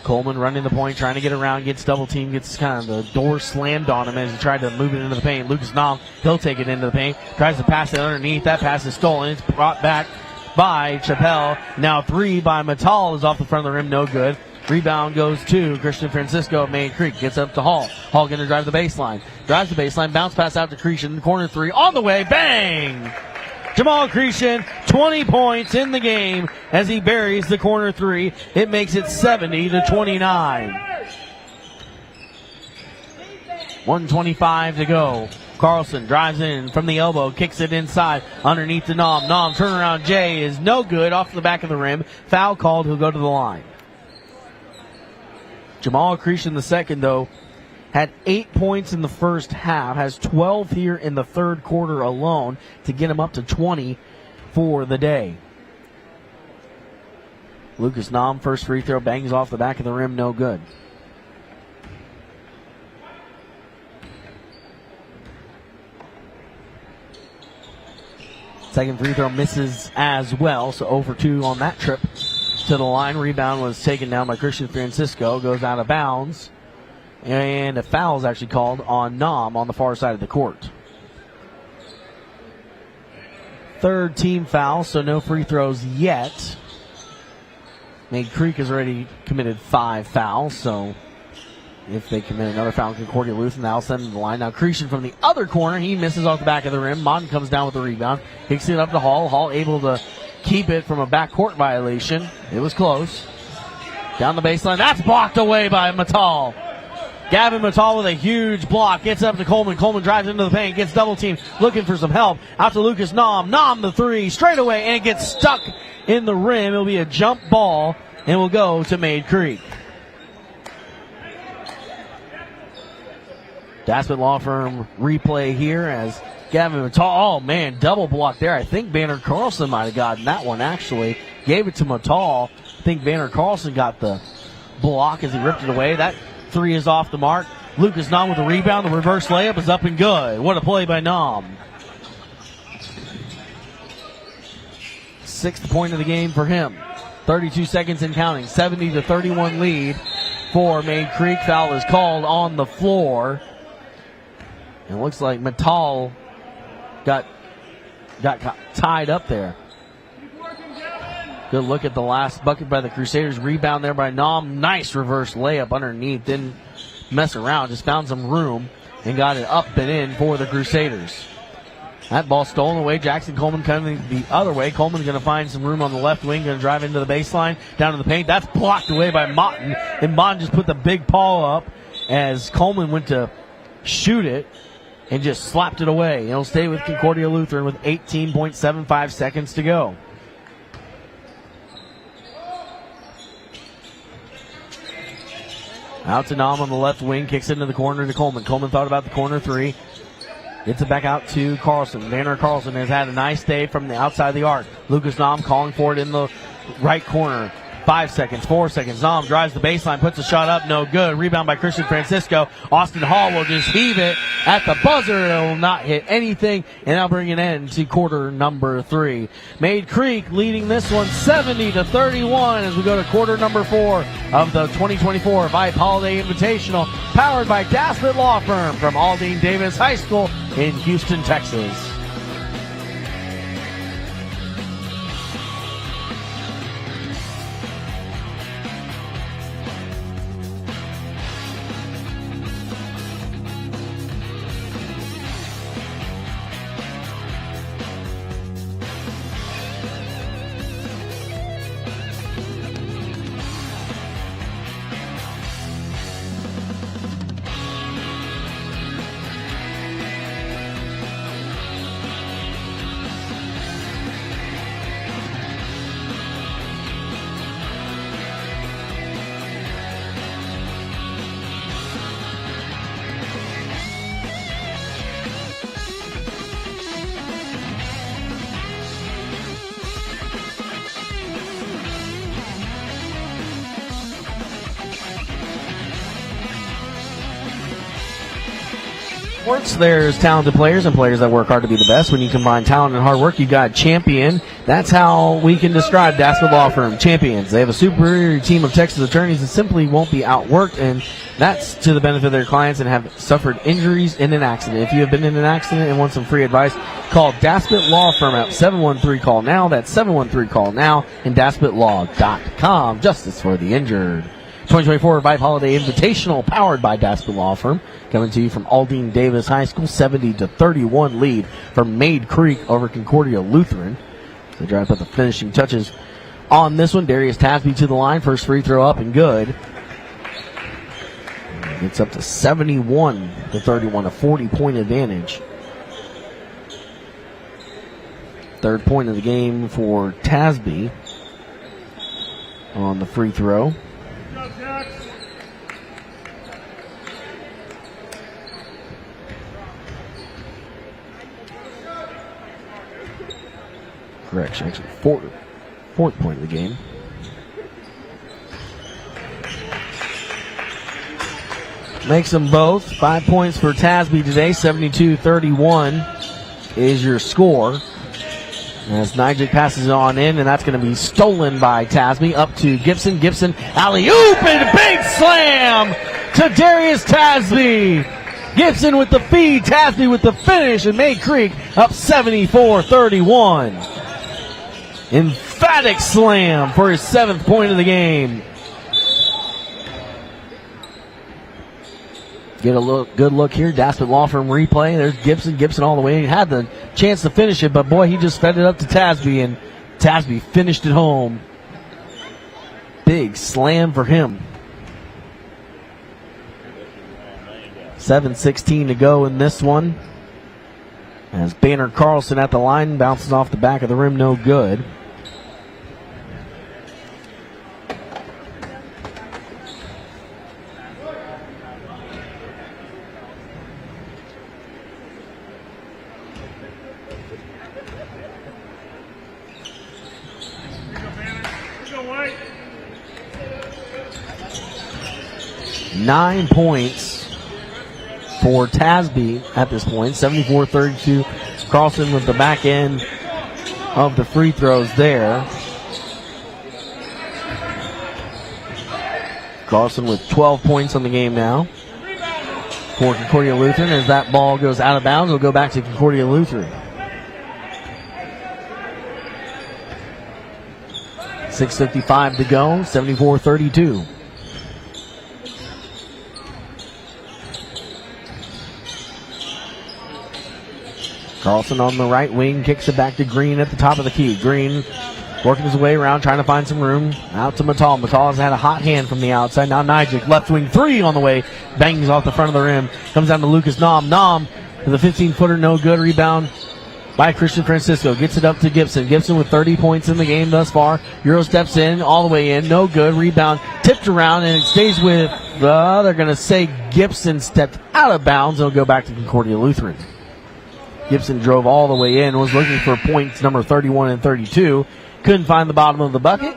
Coleman running the point, trying to get around, gets double teamed, gets kind of the door slammed on him as he tried to move it into the paint. Lucas Nom, he'll take it into the paint, tries to pass it underneath. That pass is stolen. It's brought back by Chappelle. Now three by Mattal is off the front of the rim, no good. Rebound goes to Christian Francisco of Mayde Creek. Gets up to Hall. Hall going to drive the baseline. Drives the baseline. Bounce pass out to Cretion. Corner three. On the way. Bang! Jamal Cretion, 20 points in the game as he buries the corner three. It makes it 70-29. 1:25 to go. Carlson drives in from the elbow, kicks it inside underneath to Nom. Nom turnaround J is no good, off the back of the rim. Foul called, who'll go to the line. Jamal Cretion the second, though, had 8 points in the first half, has 12 here in the third quarter alone to get him up to 20 for the day. Lucas Nom, first free throw, bangs off the back of the rim, no good. Second free throw misses as well, so 0 for 2 on that trip to the line. Rebound was taken down by Christian Francisco, goes out of bounds, and a foul is actually called on Nom on the far side of the court. Third team foul, so no free throws yet. Mayde Creek has already committed 5 fouls, so if they commit another foul, Concordia Lutheran, that'll send them to the line. Now Cretion from the other corner, he misses off the back of the rim. Mon comes down with the rebound, kicks it up to Hall. Hall able to keep it from a backcourt violation. It was close. Down the baseline, that's blocked away by Mattal. Gavin Mattal with a huge block, gets up to Coleman. Coleman drives into the paint, gets double teamed, looking for some help. Out to Lucas Nom. Nom the three, straight away, and it gets stuck in the rim. It'll be a jump ball, and will go to Mayde Creek. Daspit Law Firm replay here as Gavin Mattal, oh man, double block there. I think Banner Carlson might have gotten that one actually. Gave it to Mattal. I think Banner Carlson got the block as he ripped it away. That three is off the mark. Lucas Nom with the rebound. The reverse layup is up and good. What a play by Nom. 6th point of the game for him. 32 seconds and counting. 70-31 lead for Mayde Creek. Foul is called on the floor. And it looks like Mattal got tied up there. Good look at the last bucket by the Crusaders. Rebound there by Nom. Nice reverse layup underneath. Didn't mess around. Just found some room and got it up and in for the Crusaders. That ball stolen away. Jackson Coleman coming the other way. Coleman's going to find some room on the left wing. Going to drive into the baseline. Down to the paint. That's blocked away by Motton. And Motton just put the big paw up as Coleman went to shoot it and just slapped it away. It'll stay with Concordia Lutheran with 18.75 seconds to go. Out to Nom on the left wing, kicks it into the corner to Coleman. Coleman thought about the corner three. Gets it back out to Carlson. Banner Carlson has had a nice day from the outside of the arc. Lucas Nom calling for it in the right corner. 5 seconds, 4 seconds. Nom drives the baseline, puts a shot up, no good. Rebound by Christian Francisco. Austin Hall will just heave it at the buzzer. It will not hit anything, and that'll bring an end to quarter number 3. Mayde Creek leading this one 70-31 as we go to quarter number 4 of the 2024 Vype Holiday Invitational, powered by Daspit Law Firm from Aldine Davis High School in Houston, Texas. sports, there's talented players and players that work hard to be the best. When you combine talent and hard work, you got champion. That's how we can describe Daspit Law Firm, champions. They have a superior team of Texas attorneys that simply won't be outworked, and that's to the benefit of their clients and have suffered injuries in an accident. If you have been in an accident and want some free advice, call Daspit Law Firm at 713-CALL-NOW. That's 713-CALL-NOW and DaspitLaw.com. Justice for the injured. 2024 Vype Holiday Invitational powered by Daspit Law Firm. Coming to you from Aldine Davis High School, 70-31 lead from Mayde Creek over Concordia Lutheran. They try to put the finishing touches on this one. Darius Tasby to the line. First free throw up and good. Gets up to 71-31, a 40-point advantage. Third point of the game for Tasby on the free throw. Correction, actually fourth point of the game. Makes them both. 5 points for Tasby today. 72-31 is your score. As Nijik passes it on in, and that's going to be stolen by Tasby. Up to Gibson. Gibson, alley-oop, and a big slam to Darius Tasby. Gibson with the feed, Tasby with the finish, and Mayde Creek up 74-31. Emphatic slam for his 7th point of the game. Get a good look here. Daspit Law Firm replay. There's Gibson. Gibson all the way. He had the chance to finish it, but boy, he just fed it up to Tasby, and Tasby finished it home. Big slam for him. 7:16 to go in this one. As Banner Carlson at the line, bounces off the back of the rim, no good. Nine points for Tasby at this point, 74-32. Carlson with the back end of the free throws there. Carlson with 12 points on the game now for Concordia Lutheran. As that ball goes out of bounds, it'll go back to Concordia Lutheran. 6:55 to go, 74-32. Carlson on the right wing, kicks it back to Green at the top of the key. Green working his way around, trying to find some room. Out to Matal. Matal has had a hot hand from the outside. Now Nijik, left wing three on the way. Bangs off the front of the rim. Comes down to Lucas Nom. Nom to the 15-footer, no good. Rebound by Christian Francisco. Gets it up to Gibson. Gibson with 30 points in the game thus far. Euro steps in, all the way in, no good. Rebound tipped around, and it stays with, they're going to say Gibson stepped out of bounds. It'll go back to Concordia Lutheran. Gibson drove all the way in, was looking for points number 31 and 32. Couldn't find the bottom of the bucket.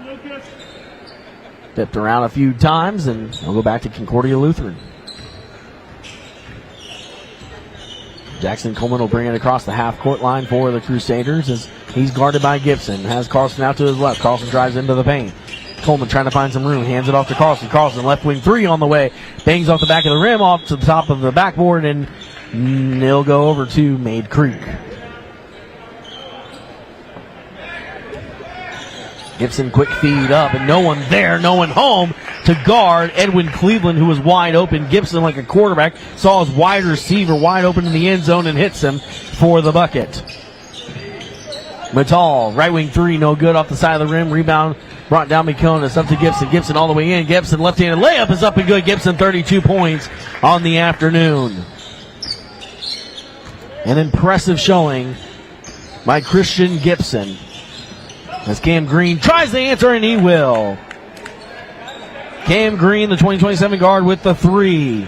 Tipped around a few times, and we'll go back to Concordia Lutheran. Jackson Coleman will bring it across the half-court line for the Crusaders as he's guarded by Gibson. Has Carlson out to his left. Carlson drives into the paint. Coleman trying to find some room. Hands it off to Carlson. Carlson left wing three on the way. Bangs off the back of the rim, off to the top of the backboard, and it'll go over to Mayde Creek. Gibson quick feed up, and no one there, no one home to guard Edwin Cleveland, who was wide open. Gibson, like a quarterback, saw his wide receiver wide open in the end zone and hits him for the bucket. Matal, right wing three, no good off the side of the rim. Rebound brought down McConas, up to Gibson. Gibson all the way in. Gibson left-handed layup is up and good. Gibson 32 points on the afternoon. An impressive showing by Christian Gibson. As Cam Green tries to answer, and he will. Cam Green, the 2027 guard, with the three.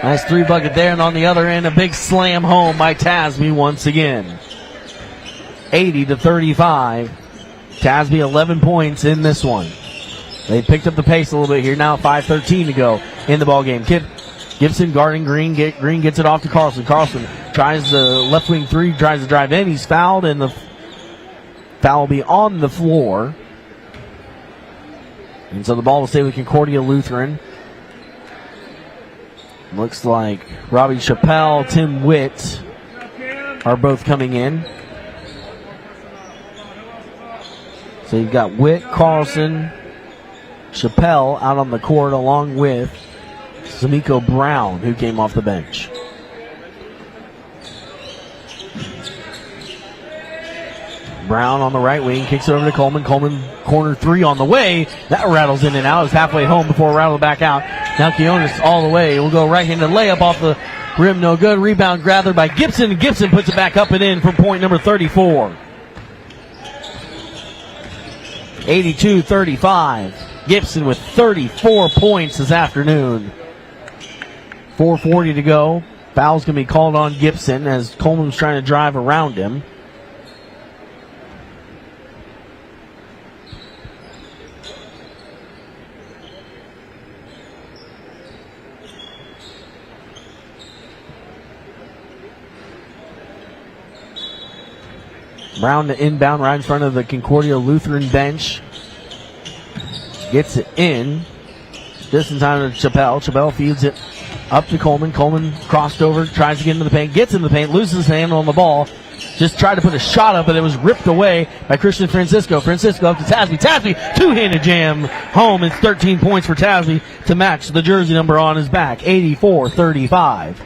Nice three bucket there, and on the other end, a big slam home by Tasby once again. 80-35. Tasby 11 points in this one. They picked up the pace a little bit here. Now 5:13 to go in the ball game. Gibson guarding Green. Green gets it off to Carlson. Carlson tries the left wing three, tries to drive in. He's fouled, and the foul will be on the floor. And so the ball will stay with Concordia Lutheran. Looks like Robbie Chappelle, Tim Witt are both coming in. So you've got Witt, Carlson, Chappelle out on the court along with Zamiko Brown, who came off the bench. Brown on the right wing, kicks it over to Coleman. Coleman, corner three on the way. That rattles in and out. It's halfway home before it rattled back out. Now Keonis all the way. Will go right-handed layup off the rim. No good. Rebound gathered by Gibson. Gibson puts it back up and in from point number 34. 82-35. Gibson with 34 points this afternoon. 4:40 to go. Foul's going to be called on Gibson as Coleman's trying to drive around him. Brown to inbound right in front of the Concordia Lutheran bench. Gets it in. Just in time to Chappelle. Chappelle feeds it up to Coleman. Coleman crossed over, tries to get into the paint, gets in the paint, loses his hand on the ball. Just tried to put a shot up, but it was ripped away by Christian Francisco. Francisco up to Tasby. Tasby, two-handed jam home. It's 13 points for Tasby to match the jersey number on his back. 84-35.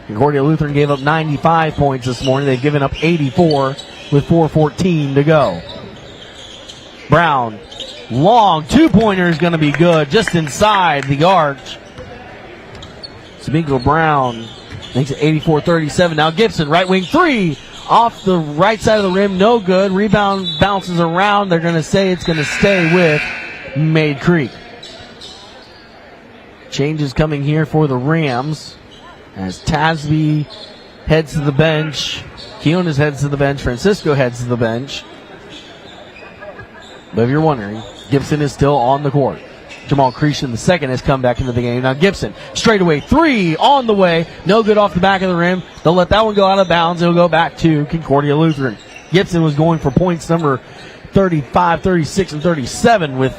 Concordia Lutheran gave up 95 points this morning. They've given up 84 with 4:14 to go. Brown, long two-pointer is going to be good, just inside the arch. Zamiko Brown makes it 84-37. Now Gibson, right wing three, off the right side of the rim, no good. Rebound bounces around. They're going to say it's going to stay with Mayde Creek. Changes coming here for the Rams. As Tasby heads to the bench, Keonis heads to the bench, Francisco heads to the bench. But if you're wondering, Gibson is still on the court. Jamal Cretion II has come back into the game. Now Gibson, straightaway three on the way, no good off the back of the rim. They'll let that one go out of bounds. It'll go back to Concordia Lutheran. Gibson was going for points number 35, 36, and 37 with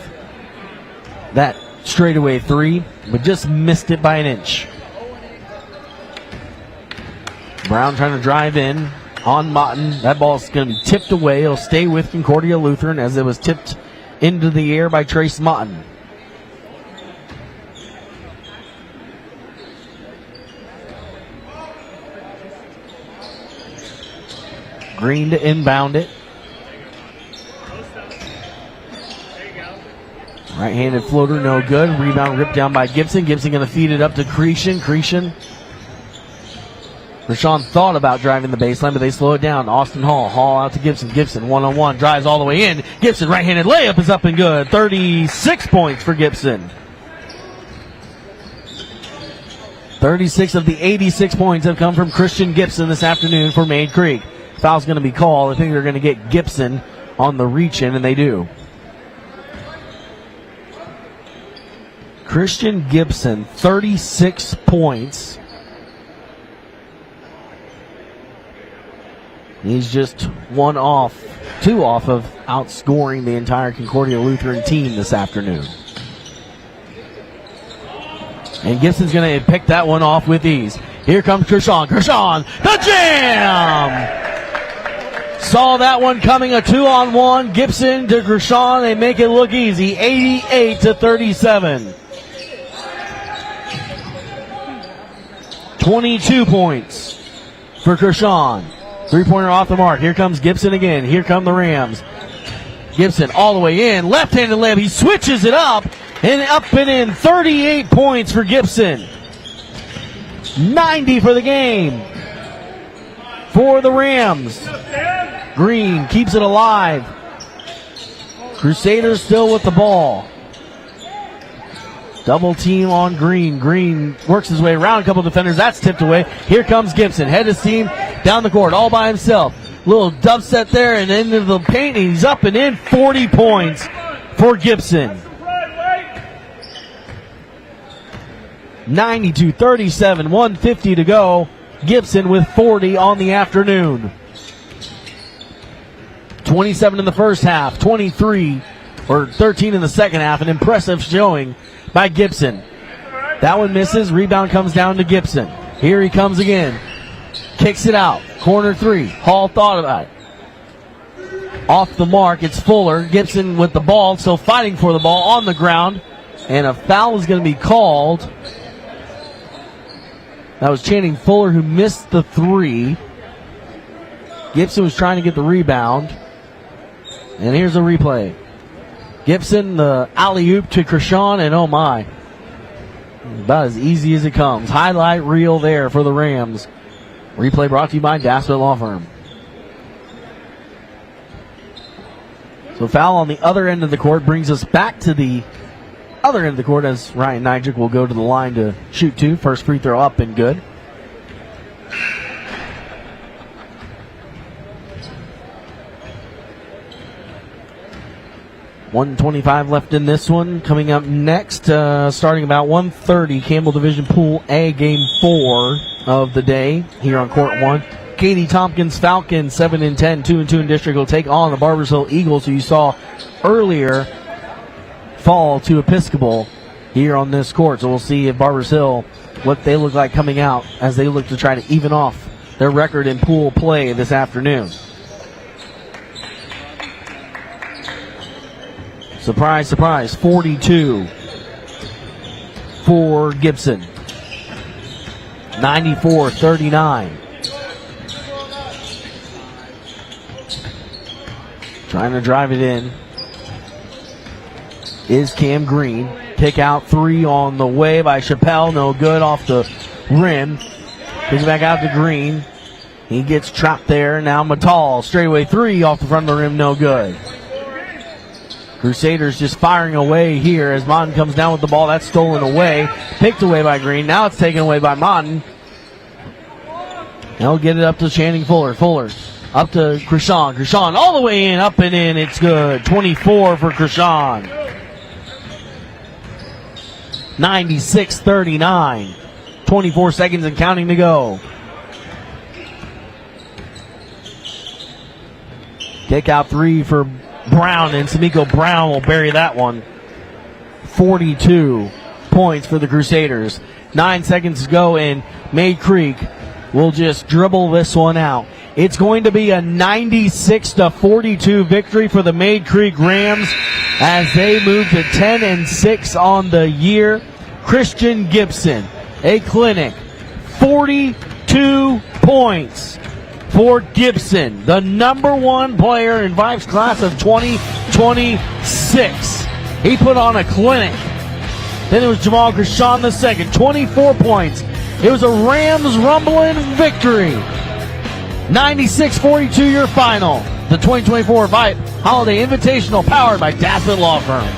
that straightaway three, but just missed it by an inch. Brown trying to drive in on Motton. That ball's going to be tipped away. It'll stay with Concordia Lutheran as it was tipped into the air by Trace Motton. Green to inbound it. Right-handed floater, no good. Rebound ripped down by Gibson. Gibson going to feed it up to Cretion. Rashawn thought about driving the baseline, but they slow it down. Austin Hall. Hall out to Gibson. Gibson one-on-one. Drives all the way in. Gibson right-handed layup is up and good. 36 points for Gibson. 36 of the 86 points have come from Christian Gibson this afternoon for Mayde Creek. Foul's going to be called. I think they're going to get Gibson on the reach-in, and they do. Christian Gibson, 36 points. He's just two off of outscoring the entire Concordia Lutheran team this afternoon. And Gibson's going to pick that one off with ease. Here comes Kershaw. Kershaw, the jam! Saw that one coming, a 2-on-1. Gibson to Kershaw. They make it look easy. 88-37. 22 points for Kershaw. Three-pointer off the mark. Here comes Gibson again. Here come the Rams. Gibson all the way in. Left-handed layup. He switches it up and in. 38 points for Gibson. 90 for the game for the Rams. Green keeps it alive. Crusaders still with the ball. Double team on Green. Green works his way around a couple defenders. That's tipped away. Here comes Gibson. Head his team down the court all by himself. Little dub set there and into the paint. And he's up and in. 40 points for Gibson. 92-37, 150 to go. Gibson with 40 on the afternoon. 27 in the first half, 13 in the second half. An impressive showing by Gibson. That one misses. Rebound comes down to Gibson. Here he comes again. Kicks it out. Corner three. Hall thought about it. Off the mark, it's Fuller. Gibson with the ball, still fighting for the ball on the ground. And a foul is going to be called. That was Channing Fuller, who missed the three. Gibson was trying to get the rebound. And here's a replay. Gibson, the alley-oop to Krishan, and oh my. About as easy as it comes. Highlight reel there for the Rams. Replay brought to you by Daspit Law Firm. So foul on the other end of the court brings us back to the other end of the court as Ryan Nijek will go to the line to shoot two. First free throw up and good. .125 left in this one. Coming up next, starting about 1:30, Campbell Division Pool A, Game 4 of the day here on Court 1. Katy Tompkins Falcons, 7-10, 2-2 in district, will take on the Barbers Hill Eagles, who you saw earlier fall to Episcopal here on this court. So we'll see if Barbers Hill, what they look like coming out as they look to try to even off their record in pool play this afternoon. Surprise, surprise, 42 for Gibson. 94-39. Trying to drive it in is Cam Green. Kick out three on the way by Chappelle. No good off the rim. Kicks back out to Green. He gets trapped there. Now Matal. Straightaway three off the front of the rim. No good. Crusaders just firing away here as Martin comes down with the ball. That's stolen away. Picked away by Green. Now it's taken away by Martin. He'll get it up to Channing Fuller. Fuller up to Krishan. Krishan all the way in. Up and in. It's good. 24 for Krishan. 96-39. 24 seconds and counting to go. Kick out three for Brown, and Samiko Brown will bury that one. 42 points for the Crusaders. 9 seconds to go, and Mayde Creek will just dribble this one out. It's going to be a 96-42 victory for the Mayde Creek Rams as they move to 10-6 on the year. Christian Gibson, a clinic, 42 points for Gibson, the number one player in Vype's class of 2026. He put on a clinic. Then it was Jamal Krishan the second, 24 points. It was a Rams rumbling victory. 96-42 your final. The 2024 Vype Holiday Invitational powered by Daspit Law Firm.